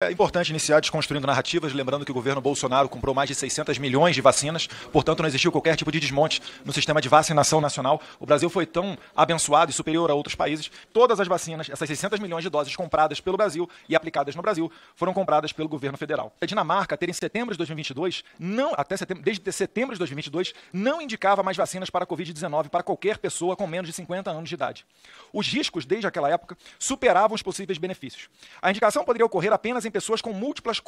É importante iniciar desconstruindo narrativas, lembrando que o governo Bolsonaro comprou mais de 600 milhões de vacinas, portanto não existiu qualquer tipo de desmonte no sistema de vacinação nacional. O Brasil foi tão abençoado e superior a outros países. Todas as vacinas, essas 600 milhões de doses compradas pelo Brasil e aplicadas no Brasil, foram compradas pelo governo federal. A Dinamarca, até em setembro de 2022, desde setembro de 2022, não indicava mais vacinas para a Covid-19 para qualquer pessoa com menos de 50 anos de idade. Os riscos, desde aquela época, superavam os possíveis benefícios. A indicação poderia ocorrer apenas em pessoas com múltiplas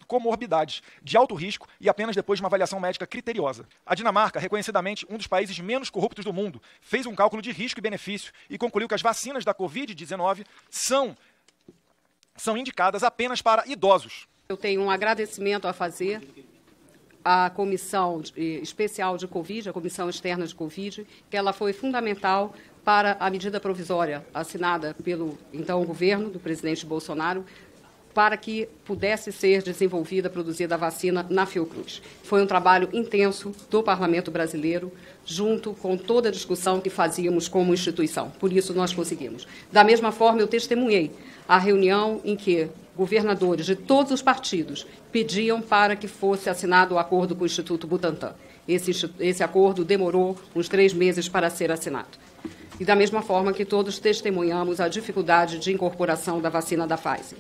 comorbidades de alto risco e apenas depois de uma avaliação médica criteriosa. A Dinamarca, reconhecidamente um dos países menos corruptos do mundo, fez um cálculo de risco e benefício e concluiu que as vacinas da Covid-19 são indicadas apenas para idosos. Eu tenho um agradecimento a fazer à Comissão Especial de Covid, a Comissão Externa de Covid, que ela foi fundamental para a medida provisória assinada pelo então governo do presidente Bolsonaro, para que pudesse ser desenvolvida, produzida a vacina na Fiocruz. Foi um trabalho intenso do Parlamento brasileiro, junto com toda a discussão que fazíamos como instituição. Por isso nós conseguimos. Da mesma forma, eu testemunhei a reunião em que governadores de todos os partidos pediam para que fosse assinado o acordo com o Instituto Butantan. Esse acordo demorou uns 3 meses para ser assinado. E da mesma forma que todos testemunhamos a dificuldade de incorporação da vacina da Pfizer.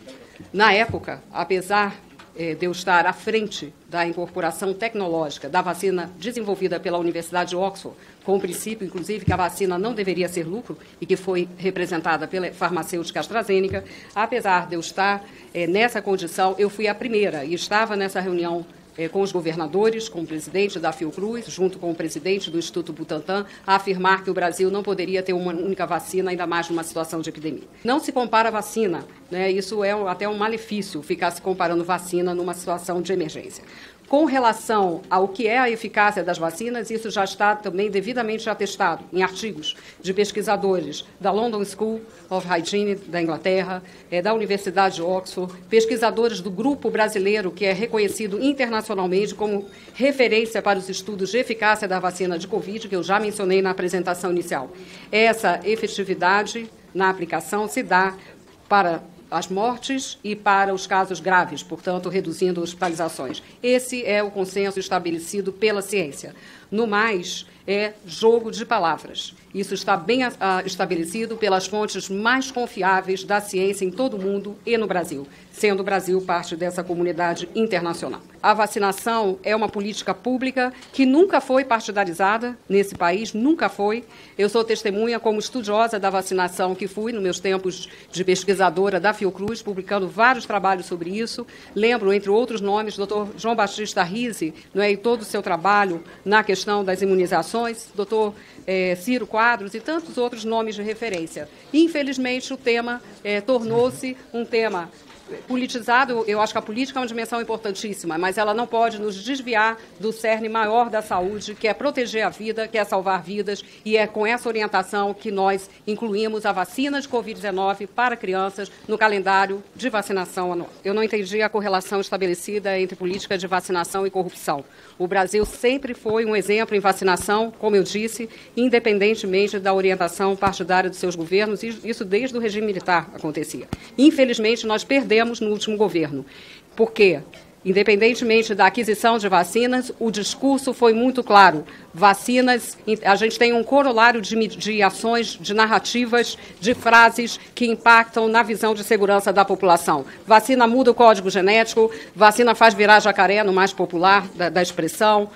Na época, apesar de eu estar à frente da incorporação tecnológica da vacina desenvolvida pela Universidade de Oxford, com o princípio, inclusive, que a vacina não deveria ser lucro e que foi representada pela farmacêutica AstraZeneca, apesar de eu estar nessa condição, eu fui a primeira e estava nessa reunião com os governadores, com o presidente da Fiocruz, junto com o presidente do Instituto Butantan, a afirmar que o Brasil não poderia ter uma única vacina, ainda mais numa situação de epidemia. Não se compara vacina, né? Isso é até um malefício, ficar se comparando vacina numa situação de emergência. Com relação ao que é a eficácia das vacinas, isso já está também devidamente atestado em artigos de pesquisadores da London School of Hygiene da Inglaterra, da Universidade de Oxford, pesquisadores do grupo brasileiro que é reconhecido internacionalmente como referência para os estudos de eficácia da vacina de Covid, que eu já mencionei na apresentação inicial. Essa efetividade na aplicação se dá para as mortes e para os casos graves, portanto, reduzindo hospitalizações. Esse é o consenso estabelecido pela ciência. No mais, é jogo de palavras. Isso está bem estabelecido pelas fontes mais confiáveis da ciência em todo o mundo e no Brasil, sendo o Brasil parte dessa comunidade internacional. A vacinação é uma política pública que nunca foi partidarizada nesse país, nunca foi. Eu sou testemunha como estudiosa da vacinação que fui nos meus tempos de pesquisadora da Fiocruz, publicando vários trabalhos sobre isso. Lembro, entre outros nomes, Dr. João Batista Rizzi, e todo o seu trabalho na questão das imunizações, Dr. Ciro Quadros e tantos outros nomes de referência. Infelizmente, o tema tornou-se um tema politizado. Eu acho que a política é uma dimensão importantíssima, mas ela não pode nos desviar do cerne maior da saúde, que é proteger a vida, que é salvar vidas, e é com essa orientação que nós incluímos a vacina de Covid-19 para crianças no calendário de vacinação anual. Eu não entendi a correlação estabelecida entre política de vacinação e corrupção. O Brasil sempre foi um exemplo em vacinação, como eu disse, independentemente da orientação partidária dos seus governos, e isso desde o regime militar acontecia. Infelizmente, nós perdemos no último governo, porque, independentemente da aquisição de vacinas, o discurso foi muito claro. Vacinas, a gente tem um corolário de ações, de narrativas, de frases que impactam na visão de segurança da população. Vacina muda o código genético, vacina faz virar jacaré, no mais popular da expressão,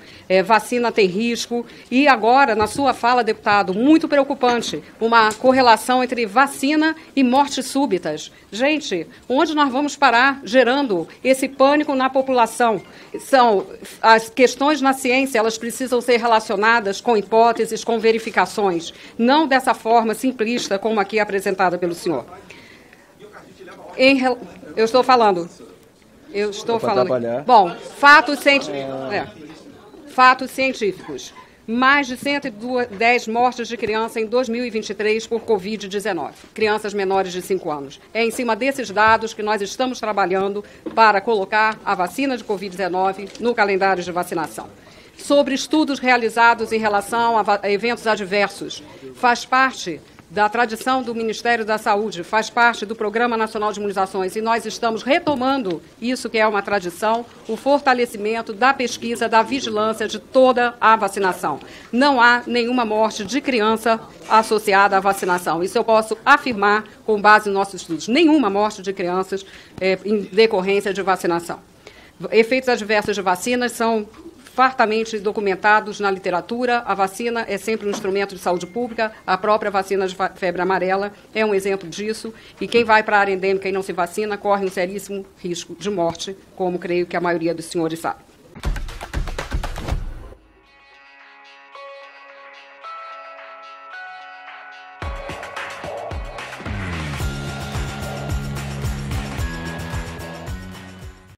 vacina tem risco. E agora, na sua fala, deputado, muito preocupante, uma correlação entre vacina e mortes súbitas. Gente, onde nós vamos parar gerando esse pânico na população? São as questões na ciência, elas precisam ser relacionadas com hipóteses, com verificações, não dessa forma simplista como aqui apresentada pelo senhor. Eu estou falando. Bom, fatos científicos. Mais de 110 mortes de criança em 2023 por Covid-19, crianças menores de 5 anos. É em cima desses dados que nós estamos trabalhando para colocar a vacina de Covid-19 no calendário de vacinação. Sobre estudos realizados em relação a eventos adversos, faz parte da tradição do Ministério da Saúde, faz parte do Programa Nacional de Imunizações, e nós estamos retomando isso que é uma tradição, o fortalecimento da pesquisa, da vigilância de toda a vacinação. Não há nenhuma morte de criança associada à vacinação. Isso eu posso afirmar com base nos nossos estudos. Nenhuma morte de crianças em decorrência de vacinação. Efeitos adversos de vacinas são fartamente documentados na literatura. A vacina é sempre um instrumento de saúde pública. A própria vacina de febre amarela é um exemplo disso. E quem vai para a área endêmica e não se vacina corre um seríssimo risco de morte, como creio que a maioria dos senhores sabe.